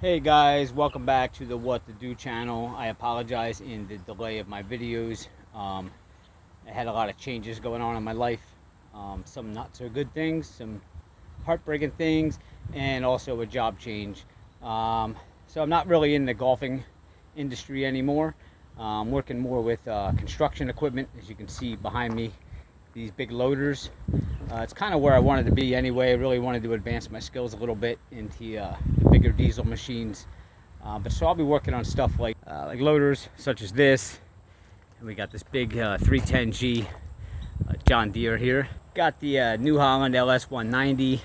Hey guys, welcome back to the What to Do channel. I apologize in the delay of my videos. I had a lot of changes going on in my life. Some not so good things, some heartbreaking things, and also a job change. So I'm not really in the golfing industry anymore. I'm working more with construction equipment, as you can see behind me, these big loaders. It's kind of where I wanted to be anyway. I really wanted to advance my skills a little bit into the bigger diesel machines. So I'll be working on stuff like loaders such as this. And we got this big 310G John Deere here. Got the New Holland LS 190,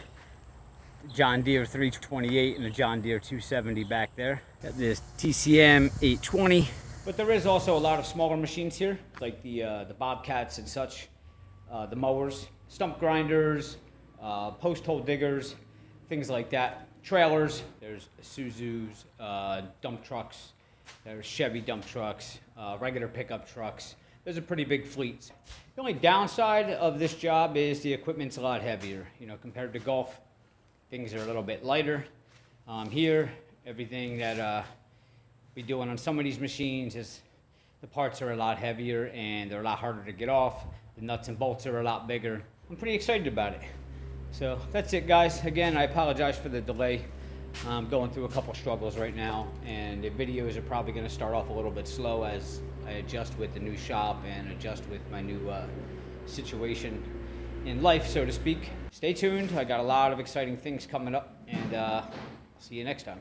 John Deere 328, and the John Deere 270 back there. Got this TCM 820. But there is also a lot of smaller machines here, like the Bobcats and such. The mowers, stump grinders, post hole diggers, things like that. Trailers, there's Isuzu's, dump trucks, there's Chevy dump trucks, regular pickup trucks. There's a pretty big fleet. The only downside of this job is the equipment's a lot heavier. You know, compared to golf, things are a little bit lighter. Here, everything that we're doing on some of these machines is the parts are a lot heavier and they're a lot harder to get off. The nuts and bolts are a lot bigger. I'm pretty excited about it. So that's it, guys. Again, I apologize for the delay. I'm going through a couple struggles right now, and the videos are probably going to start off a little bit slow as I adjust with the new shop and adjust with my new situation in life, so to speak. Stay tuned. I got a lot of exciting things coming up, and I'll see you next time.